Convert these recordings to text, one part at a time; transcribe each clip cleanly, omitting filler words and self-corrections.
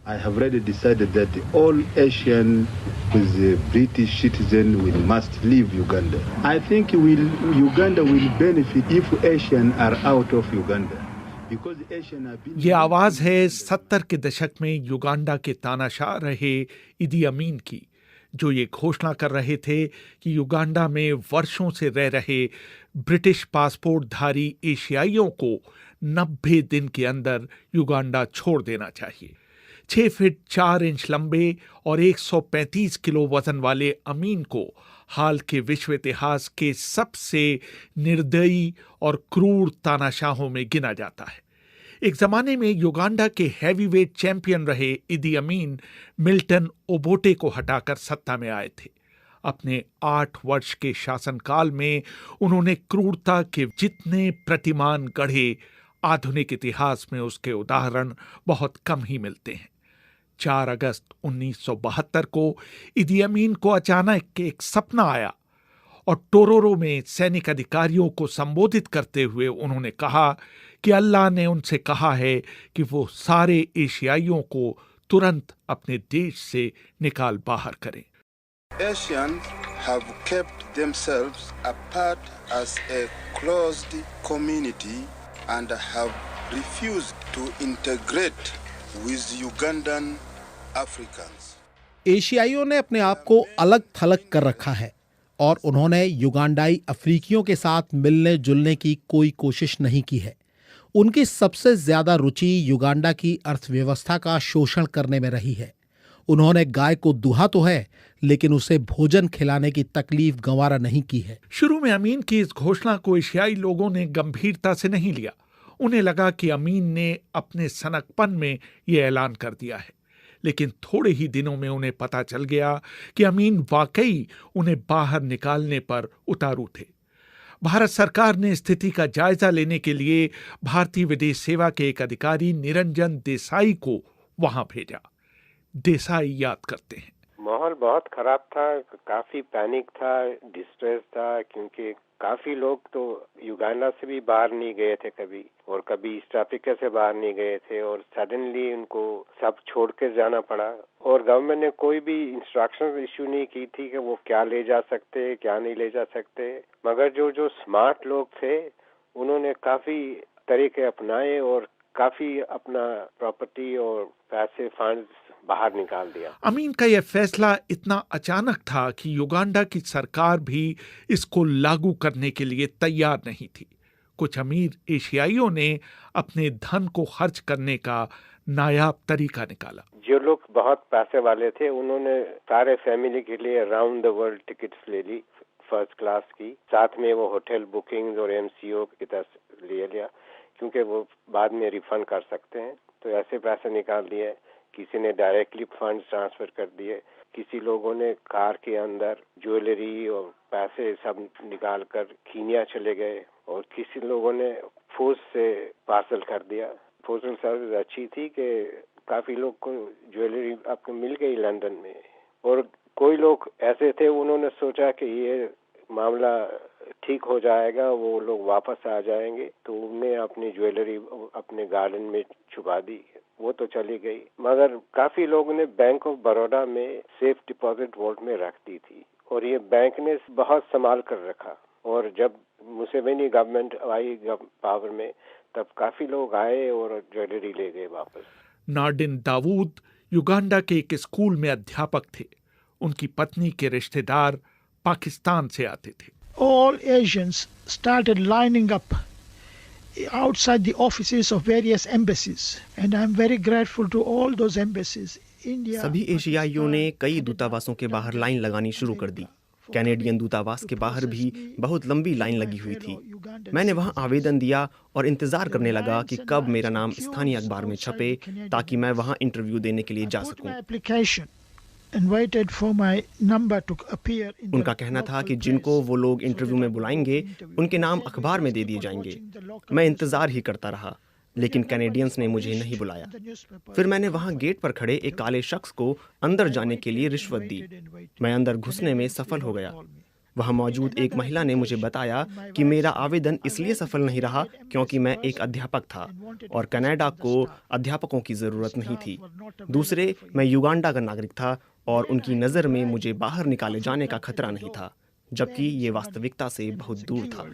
I have already decided that all Asian with the British citizen will must leave Uganda. I think Uganda will benefit if Asians are out of Uganda. ये आवाज है 70 के दशक में Uganda के तानाशाह रहे इदी अमीन की, जो ये घोषणा कर रहे थे कि युगांडा में वर्षों से रह रहे ब्रिटिश पासपोर्टधारी एशियाइयों को 90 दिन के अंदर युगांडा छोड़ देना चाहिए। 6 फीट 4 इंच लंबे और 135 किलो वजन वाले अमीन को हाल के विश्व इतिहास के सबसे निर्दयी और क्रूर तानाशाहों में गिना जाता है। एक जमाने में युगांडा के हैवीवेट चैंपियन रहे इदी अमीन मिल्टन ओबोटे को हटाकर सत्ता में आए थे। अपने 8 वर्ष के शासनकाल में उन्होंने क्रूरता के जितने प्रतिमान गढ़े, आधुनिक इतिहास में उसके उदाहरण बहुत कम ही मिलते हैं। 4 अगस्त 1972 को इदी अमीन को अचानक एक सपना आया और टोरोरो में सैनिक अधिकारियों को संबोधित करते हुए उन्होंने कहा कि अल्लाह ने उनसे कहा है कि वो सारे एशियाइयों को तुरंत अपने देश से निकाल बाहर करें। Asians have kept themselves apart as a closed community and have refused to integrate with Ugandan Africans. एशियाइयों ने अपने आप को अलग थलग कर रखा है और उन्होंने युगांडाई अफ्रीकियों के साथ मिलने जुलने की कोई कोशिश नहीं की है। उनकी सबसे ज्यादा रुचि युगांडा की अर्थव्यवस्था का शोषण करने में रही है। उन्होंने गाय को दुहा तो है, लेकिन उसे भोजन खिलाने की तकलीफ गंवारा नहीं की है। शुरू में अमीन की इस घोषणा को एशियाई लोगों ने गंभीरता से नहीं लिया। उन्हें लगा कि अमीन ने अपने सनकपन में यह ऐलान कर दिया है, लेकिन थोड़े ही दिनों में उन्हें पता चल गया कि अमीन वाकई उन्हें बाहर निकालने पर उतारू थे। भारत सरकार ने स्थिति का जायजा लेने के लिए भारतीय विदेश सेवा के एक अधिकारी निरंजन देसाई को वहां भेजा। देसाई याद करते हैं, माहौल बहुत खराब था, काफी पैनिक था, डिस्ट्रेस था, क्योंकि काफी लोग तो युगांडा से भी बाहर नहीं गए थे कभी, और कभी ईस्ट अफ्रीका से बाहर नहीं गए थे, और सडनली उनको सब छोड़ कर जाना पड़ा। और गवर्नमेंट ने कोई भी इंस्ट्रक्शंस इशू नहीं की थी कि वो क्या ले जा सकते, क्या नहीं ले जा सकते। मगर जो स्मार्ट लोग थे उन्होंने काफी तरीके अपनाए और काफी अपना प्रॉपर्टी और पैसे फंड्स बाहर निकाल दिया। अमीन का यह फैसला इतना अचानक था कि युगांडा की सरकार भी इसको लागू करने के लिए तैयार नहीं थी। कुछ अमीर एशियाइयों ने अपने धन को खर्च करने का नायाब तरीका निकाला। जो लोग बहुत पैसे वाले थे उन्होंने सारे फैमिली के लिए राउंड द वर्ल्ड टिकट्स ले ली, फर्स्ट क्लास की, साथ में वो होटल बुकिंग्स और एमसीओ की तरफ ले लिया, क्योंकि वो बाद में रिफंड कर सकते हैं। तो ऐसे पैसे निकाल दिए। किसी ने डायरेक्टली फंड्स ट्रांसफर कर दिए, किसी लोगों ने कार के अंदर ज्वेलरी और पैसे सब निकाल कर कीनिया चले गए, और किसी लोगों ने पोस्ट से पार्सल कर दिया। पोस्टल सर्विस अच्छी थी कि काफी लोग को ज्वेलरी आपको मिल गई लंदन में। और कोई लोग ऐसे थे उन्होंने सोचा कि ये मामला ठीक हो जाएगा, वो लोग वापस आ जाएंगे, तो उन्होंने अपनी ज्वेलरी अपने गार्डन में छुपा दी। वो तो चली गई, मगर काफी लोगों ने बैंक ऑफ बड़ौदा में सेफ डिपॉजिट वॉल्ट में रख दी थी, और ये बैंक ने बहुत संभाल कर रखा। और जब मुसेवेनी गवर्नमेंट आई पावर में, तब काफी लोग आए और ज्वेलरी ले गए वापस। नार्डिन दाऊद युगांडा के एक स्कूल में अध्यापक थे। उनकी पत्नी के रिश्तेदार पाकिस्तान से आते थे। All Asians started lining up outside the offices of various embassies, and I'm very grateful to all those embassies. India, सभी एशियाइयों ने कई दूतावासों के बाहर लाइन लगानी शुरू कर दी। कैनेडियन दूतावास के बाहर भी बहुत लंबी लाइन लगी हुई थी। मैंने वहां आवेदन दिया और इंतजार करने लगा कि कब मेरा नाम स्थानीय अखबार में छपे, ताकि मैं वहां इंटरव्यू देने के लिए जा सकूं। उनका कहना था कि जिनको वो लोग इंटरव्यू में बुलाएंगे उनके नाम अखबार में दे दिए जाएंगे। मैं इंतजार ही करता रहा, लेकिन कैनेडियंस ने मुझे नहीं बुलाया। फिर मैंने वहां गेट पर खड़े एक काले शख्स को अंदर जाने के लिए रिश्वत दी। मैं अंदर घुसने में सफल हो गया। वहाँ मौजूद एक महिला ने मुझे बताया कि मेरा आवेदन इसलिए सफल नहीं रहा क्योंकि मैं एक अध्यापक था और कनाडा को अध्यापकों की ज़रूरत नहीं थी। दूसरे, मैं युगांडा का नागरिक था और उनकी नज़र में मुझे बाहर निकाले जाने का खतरा नहीं था, जबकि ये वास्तविकता से बहुत दूर था।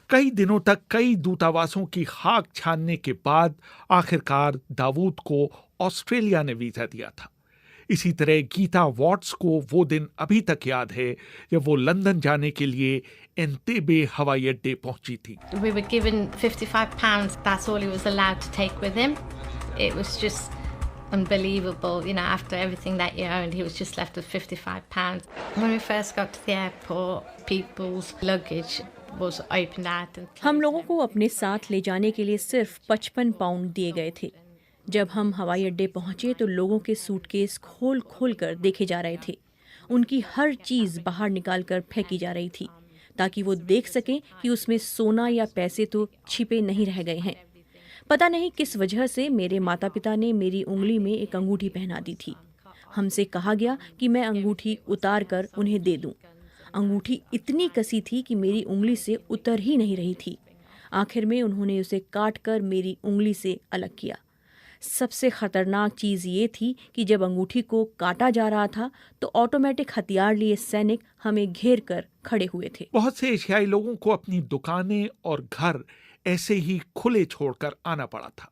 कई दिनों तक कई दूतावासों की खाक छानने के बाद आखिरकार दाऊद को ऑस्ट्रेलिया ने वीजा दिया था। इसी तरह गीता वॉट्स को वो दिन अभी तक याद है जब वो लंदन जाने के लिए एंटेबे हवाई अड्डे पहुंची थी। We were given £55. That's all he was allowed to take with him. It was just unbelievable, you know, after everything that he owned, he was just left with £55. When we first got to the airport, people's luggage was opened out. हम लोगों को अपने साथ ले जाने के लिए सिर्फ 55 पाउंड दिए गए थे। जब हम हवाई अड्डे पहुंचे तो लोगों के सूटकेस खोल खोल कर देखे जा रहे थे। उनकी हर चीज़ बाहर निकाल कर फेंकी जा रही थी ताकि वो देख सकें कि उसमें सोना या पैसे तो छिपे नहीं रह गए हैं। पता नहीं किस वजह से मेरे माता पिता ने मेरी उंगली में एक अंगूठी पहना दी थी। हमसे कहा गया कि मैं अंगूठी उतार कर उन्हें दे दूं। अंगूठी इतनी कसी थी कि मेरी उंगली से उतर ही नहीं रही थी। आखिर में उन्होंने उसे काट कर मेरी उंगली से अलग किया। सबसे खतरनाक चीज़ ये थी कि जब अंगूठी को काटा जा रहा था तो ऑटोमेटिक हथियार लिए सैनिक हमें घेर कर खड़े हुए थे। बहुत से एशियाई लोगों को अपनी दुकानें और घर ऐसे ही खुले छोड़कर आना पड़ा था।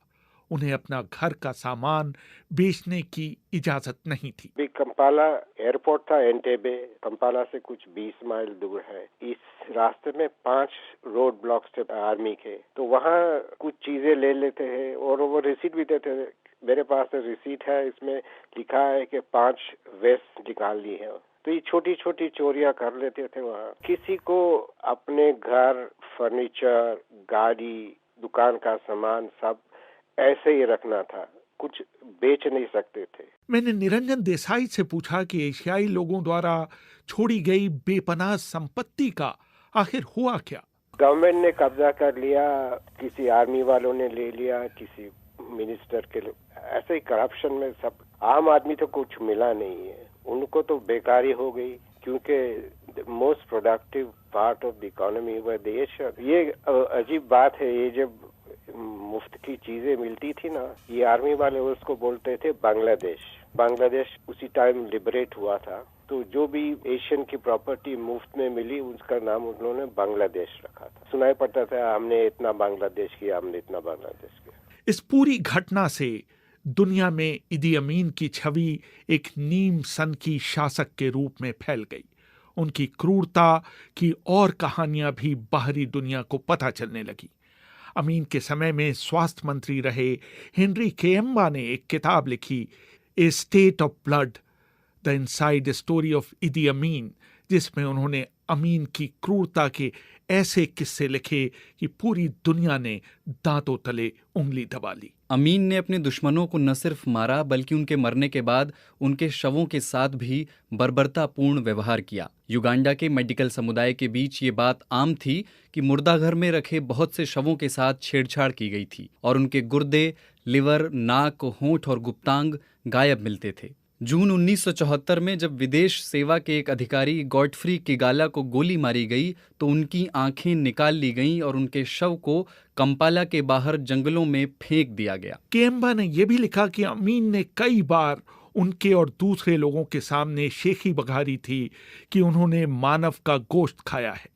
उन्हें अपना घर का सामान बेचने की इजाजत नहीं थी। कंपाला एयरपोर्ट था, एंटेबे कंपाला से कुछ 20 माइल दूर है। इस रास्ते में 5 रोड ब्लॉक्स थे आर्मी के, तो वहाँ कुछ चीजें ले लेते हैं और वो रिसीट भी देते थे। मेरे पास रिसीट है, इसमें लिखा है कि 5 वेस्ट निकाल ली है। तो ये छोटी छोटी चोरियां कर लेते थे वहाँ। किसी को अपने घर, फर्नीचर, गाड़ी, दुकान का सामान सब ऐसे ही रखना था, कुछ बेच नहीं सकते थे। मैंने निरंजन देसाई से पूछा कि एशियाई लोगों द्वारा छोड़ी गई बेपनाह संपत्ति का आखिर हुआ क्या। गवर्नमेंट ने कब्जा कर लिया, किसी आर्मी वालों ने ले लिया, किसी मिनिस्टर के, ऐसे ही करप्शन में सब। आम आदमी तो कुछ मिला नहीं है, उनको तो बेकारी हो गई क्योंकि most productive part of the economy व देश। ये अजीब बात है, ये जब मुफ्त की चीजें मिलती थी ना, ये आर्मी वाले उसको बोलते थे बांग्लादेश। बांग्लादेश उसी टाइम लिबरेट हुआ था, तो जो भी एशियन की प्रॉपर्टी मुफ्त में मिली उसका नाम उन्होंने बांग्लादेश रखा था। सुनाई पड़ता था हमने इतना बांग्लादेश किया, हमने इतना बांग्लादेश किया। इस पूरी घटना से दुनिया में इदी अमीन की छवि एक नीम सन की शासक के रूप में फैल गई। उनकी क्रूरता की और कहानियां भी बाहरी दुनिया को पता चलने लगी। अमीन के समय में स्वास्थ्य मंत्री रहे हेनरी केम्बा ने एक किताब लिखी, a state of blood, the inside story of Idi Amin, जिसमें उन्होंने अमीन की क्रूरता के ऐसे किस्से लिखे कि पूरी दुनिया ने दांतों तले उंगली दबा ली। अमीन ने अपने दुश्मनों को न सिर्फ मारा बल्कि उनके मरने के बाद उनके शवों के साथ भी बर्बरतापूर्ण व्यवहार किया। युगांडा के मेडिकल समुदाय के बीच ये बात आम थी कि मुर्दाघर में रखे बहुत से शवों के साथ छेड़छाड़ की गई थी और उनके गुर्दे, लिवर, नाक, होंठ और गुप्तांग गायब मिलते थे। जून 1974 में जब विदेश सेवा के एक अधिकारी गॉडफ्री किगाला को गोली मारी गई तो उनकी आंखें निकाल ली गईं और उनके शव को कंपाला के बाहर जंगलों में फेंक दिया गया। केम्बा ने यह भी लिखा कि अमीन ने कई बार उनके और दूसरे लोगों के सामने शेखी बघारी थी कि उन्होंने मानव का गोश्त खाया है।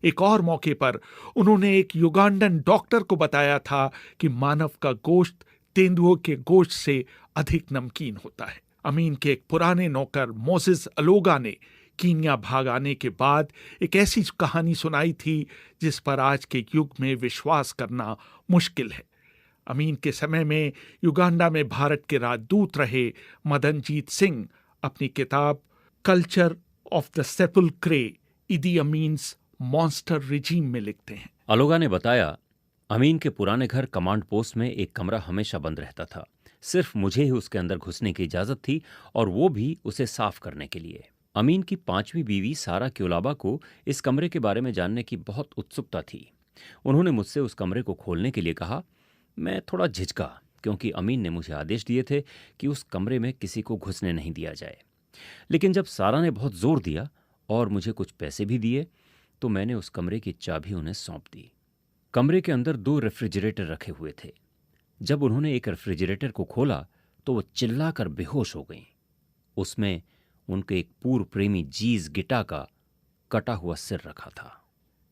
एक और मौके पर उन्होंने एक युगांडन डॉक्टर को बताया था कि मानव का गोश्त तेंदुओं के गोश्त से अधिक नमकीन होता है। अमीन के एक पुराने नौकर मोसेस अलोगा ने कीनिया भाग आने के बाद एक ऐसी कहानी सुनाई थी जिस पर आज के युग में विश्वास करना मुश्किल है। अमीन के समय में युगांडा में भारत के राजदूत रहे मदनजीत सिंह अपनी किताब culture of the sepulchre, Idi Amin's monster regime में लिखते हैं। अलोगा ने बताया, अमीन के पुराने घर कमांड पोस्ट में एक कमरा हमेशा बंद रहता था। सिर्फ मुझे ही उसके अंदर घुसने की इजाजत थी और वो भी उसे साफ करने के लिए। अमीन की 5वीं बीवी सारा क्योलाबा को इस कमरे के बारे में जानने की बहुत उत्सुकता थी। उन्होंने मुझसे उस कमरे को खोलने के लिए कहा। मैं थोड़ा झिझका क्योंकि अमीन ने मुझे आदेश दिए थे कि उस कमरे में किसी को घुसने नहीं दिया जाए। लेकिन जब सारा ने बहुत जोर दिया और मुझे कुछ पैसे भी दिए, तो मैंने उस कमरे की चाबी उन्हें सौंप दी। कमरे के अंदर 2 रेफ्रिजरेटर रखे हुए थे। जब उन्होंने एक रेफ्रिजरेटर को खोला तो वो चिल्लाकर बेहोश हो गईं। उसमें उनके एक पूर्व प्रेमी जीज गिटा का कटा हुआ सिर रखा था।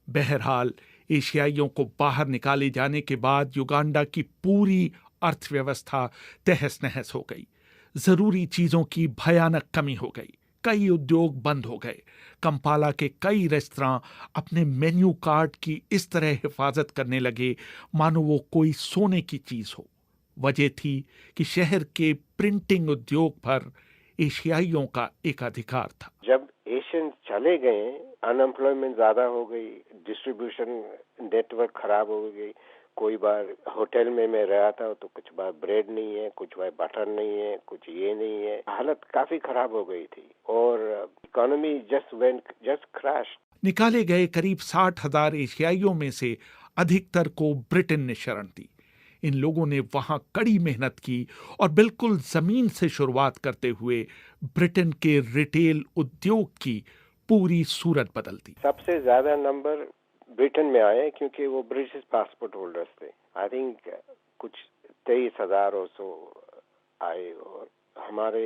बहरहाल एशियाइयों को बाहर निकाले जाने के बाद युगांडा की पूरी अर्थव्यवस्था तहस नहस हो गई। जरूरी चीजों की भयानक कमी हो गई। कई उद्योग बंद हो गए। कंपाला के कई रेस्तरां अपने मेन्यू कार्ड की इस तरह हिफाजत करने लगे मानो वो कोई सोने की चीज हो। वजह थी कि शहर के प्रिंटिंग उद्योग पर एशियाइयों का एकाधिकार था। जब एशियन चले गए, अनएम्प्लॉयमेंट ज्यादा हो गई, डिस्ट्रीब्यूशन नेटवर्क खराब हो गई। कोई बार होटल में मैं रहा था तो कुछ बार ब्रेड नहीं है, कुछ बार बटर नहीं है, कुछ ये नहीं है। हालत काफी खराब हो गई थी और इकोनॉमी जस्ट क्रैश। निकाले गए करीब 60,000 एशियाइयों में से अधिकतर को ब्रिटेन ने शरण दी। इन लोगों ने वहां कड़ी मेहनत की और बिल्कुल जमीन से शुरुआत करते हुए ब्रिटेन के रिटेल उद्योग की पूरी सूरत बदल दी। सबसे ज्यादा नंबर ब्रिटेन में आए क्योंकि वो ब्रिटिश पासपोर्ट होल्डर्स थे। आई थिंक कुछ 23,000 और सो आए और हमारे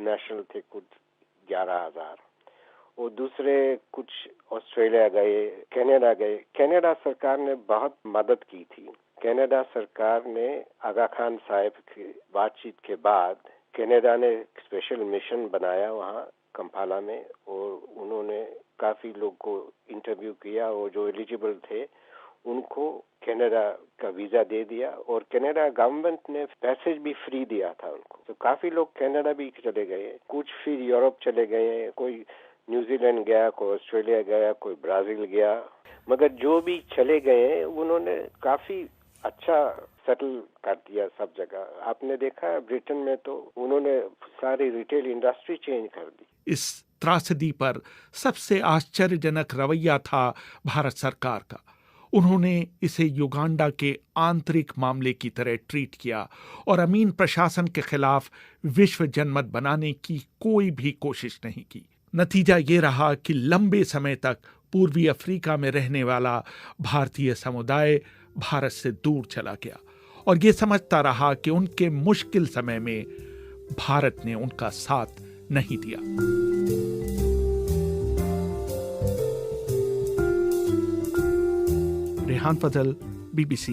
नेशनल थे कुछ 11,000 और दूसरे कुछ ऑस्ट्रेलिया गए, कनाडा गए। कनाडा सरकार ने बहुत मदद की थी। कनाडा सरकार ने आगा खान साहब की बातचीत के बाद कनाडा ने स्पेशल मिशन बनाया वहाँ कंपाला में और उन्होंने काफी लोग को इंटरव्यू किया और जो एलिजिबल थे उनको कनाडा का वीजा दे दिया और कनाडा गवर्नमेंट ने पैसेज भी फ्री दिया था उनको। तो काफी लोग कनाडा भी चले गए, कुछ फिर यूरोप चले गए, कोई न्यूजीलैंड गया, कोई ऑस्ट्रेलिया गया, कोई ब्राजील गया। मगर जो भी चले गए उन्होंने काफी अच्छा सेटल कर दिया सब जगह। आपने देखा ब्रिटेन में तो उन्होंने सारी रिटेल इंडस्ट्री चेंज कर दी। इस त्रासदी पर सबसे आश्चर्यजनक रवैया था भारत सरकार का। उन्होंने इसे युगांडा के आंतरिक मामले की तरह ट्रीट किया और अमीन प्रशासन के खिलाफ विश्व जनमत बनाने की कोई भी कोशिश नहीं की। नतीजा ये रहा कि लंबे समय तक पूर्वी अफ्रीका में रहने वाला भारतीय समुदाय भारत से दूर चला गया और ये समझता रहा कि उनके मुश्किल समय में भारत ने उनका साथ नहीं दिया। रेहान फजल, BBC